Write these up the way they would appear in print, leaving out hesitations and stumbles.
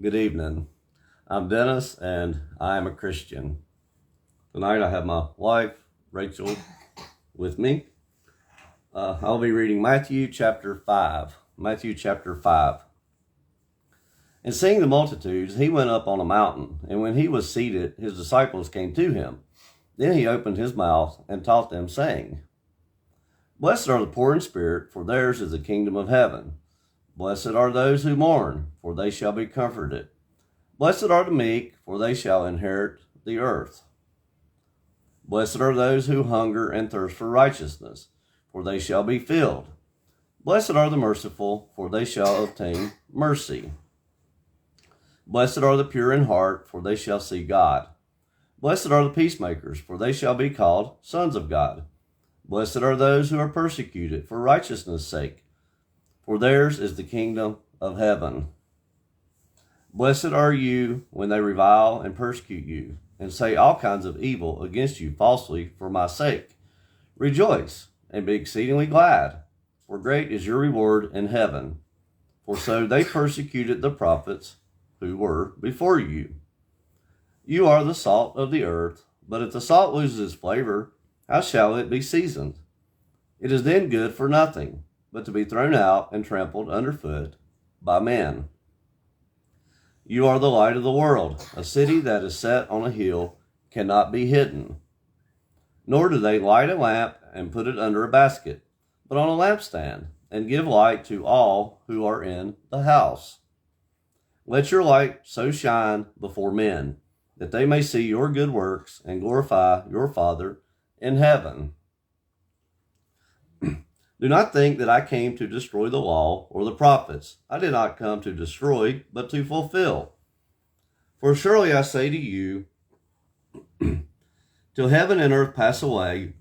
Good evening. I'm Dennis, and I am a Christian. Tonight I have my wife, Rachel, with me. I'll be reading Matthew chapter 5. Matthew chapter 5. And seeing the multitudes, he went up on a mountain, and when he was seated, his disciples came to him. Then he opened his mouth and taught them, saying, Blessed are the poor in spirit, for theirs is the kingdom of heaven. Blessed are those who mourn, for they shall be comforted. Blessed are the meek, for they shall inherit the earth. Blessed are those who hunger and thirst for righteousness, for they shall be filled. Blessed are the merciful, for they shall obtain mercy. Blessed are the pure in heart, for they shall see God. Blessed are the peacemakers, for they shall be called sons of God. Blessed are those who are persecuted for righteousness' sake, for theirs is the kingdom of heaven. Blessed are you when they revile and persecute you, and say all kinds of evil against you falsely for my sake. Rejoice and be exceedingly glad, for great is your reward in heaven. For so they persecuted the prophets who were before you. You are the salt of the earth, but if the salt loses its flavor, how shall it be seasoned? It is then good for nothing, but to be thrown out and trampled underfoot by men. You are the light of the world. A city that is set on a hill cannot be hidden. Nor do they light a lamp and put it under a basket, but on a lampstand, and give light to all who are in the house. Let your light so shine before men, that they may see your good works and glorify your Father in heaven. Do not think that I came to destroy the law or the prophets. I did not come to destroy, but to fulfill. For surely I say to you, till heaven and earth pass away,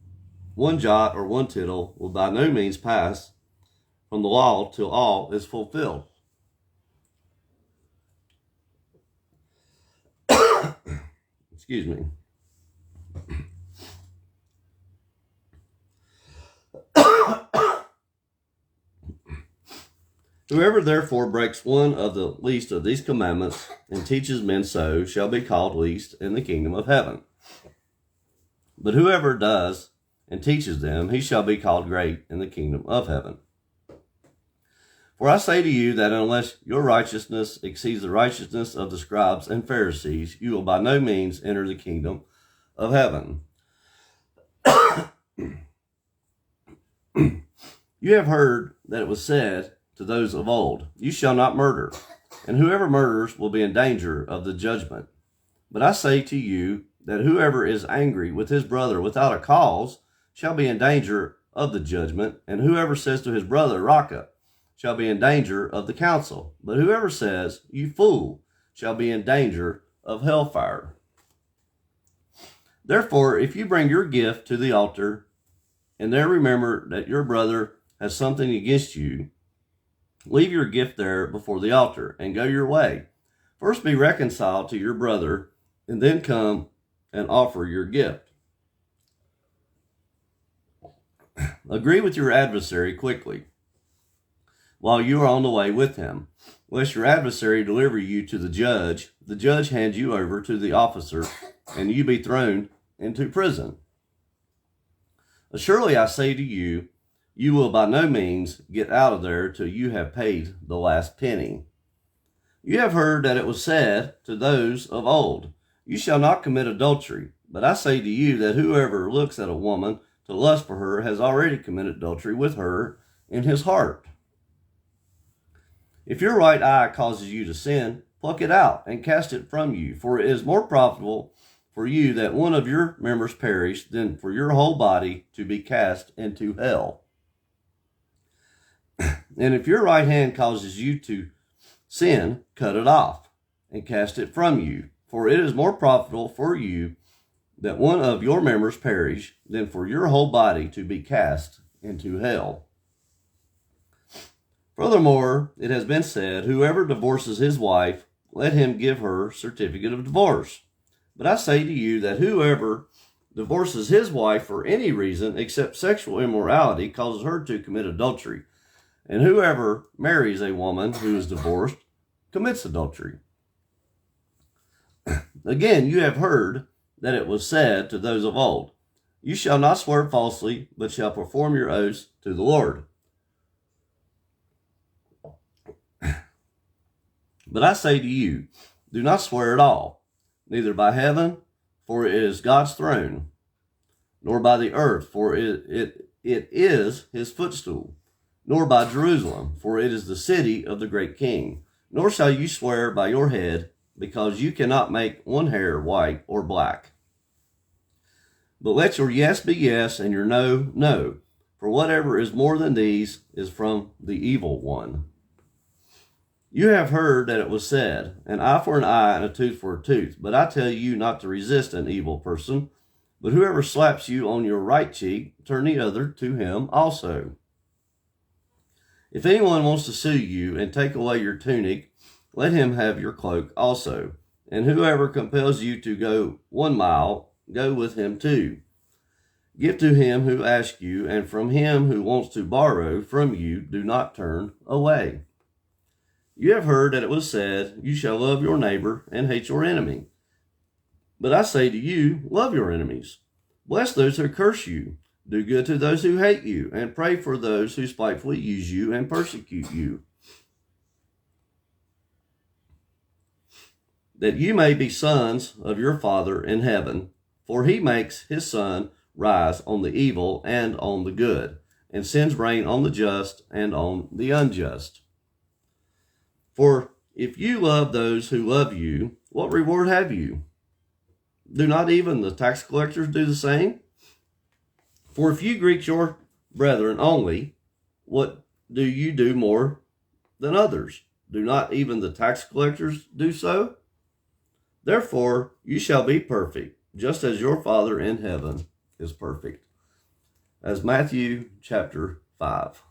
one jot or one tittle will by no means pass from the law till all is fulfilled. Excuse me. Whoever therefore breaks one of the least of these commandments and teaches men so shall be called least in the kingdom of heaven. But whoever does and teaches them, he shall be called great in the kingdom of heaven. For I say to you that unless your righteousness exceeds the righteousness of the scribes and Pharisees, you will by no means enter the kingdom of heaven. You have heard that it was said to those of old, you shall not murder, and whoever murders will be in danger of the judgment. But I say to you that whoever is angry with his brother without a cause shall be in danger of the judgment, and whoever says to his brother, Raca, shall be in danger of the council. But whoever says, you fool, shall be in danger of hellfire. Therefore, if you bring your gift to the altar, and there remember that your brother has something against you, leave your gift there before the altar and go your way. First be reconciled to your brother, and then come and offer your gift. Agree with your adversary quickly, while you are on the way with him, lest your adversary deliver you to the judge hand you over to the officer, and you be thrown into prison. Surely I say to you, you will by no means get out of there till you have paid the last penny. You have heard that it was said to those of old, you shall not commit adultery. But I say to you that whoever looks at a woman to lust for her has already committed adultery with her in his heart. If your right eye causes you to sin, pluck it out and cast it from you, for it is more profitable for you that one of your members perish than for your whole body to be cast into hell. And if your right hand causes you to sin, cut it off and cast it from you, for it is more profitable for you that one of your members perish than for your whole body to be cast into hell. Furthermore, it has been said, whoever divorces his wife, let him give her certificate of divorce. But I say to you that whoever divorces his wife for any reason except sexual immorality causes her to commit adultery. And whoever marries a woman who is divorced commits adultery. Again, you have heard that it was said to those of old, you shall not swear falsely, but shall perform your oaths to the Lord. But I say to you, do not swear at all, neither by heaven, for it is God's throne, nor by the earth, for it is his footstool, nor by Jerusalem, for it is the city of the great king. Nor shall you swear by your head, because you cannot make one hair white or black. But let your yes be yes, and your no, no. For whatever is more than these is from the evil one. You have heard that it was said, an eye for an eye and a tooth for a tooth. But I tell you not to resist an evil person. But whoever slaps you on your right cheek, turn the other to him also. If anyone wants to sue you and take away your tunic, let him have your cloak also. And whoever compels you to go 1 mile, go with him 2. Give to him who asks you, and from him who wants to borrow from you, do not turn away. You have heard that it was said, you shall love your neighbor and hate your enemy. But I say to you, love your enemies. Bless those who curse you. Do good to those who hate you, and pray for those who spitefully use you and persecute you, that you may be sons of your Father in heaven. For he makes his sun rise on the evil and on the good, and sends rain on the just and on the unjust. For if you love those who love you, what reward have you? Do not even the tax collectors do the same? For if you greet your brethren only, what do you do more than others? Do not even the tax collectors do so? Therefore, you shall be perfect, just as your Father in heaven is perfect. As Matthew chapter 5.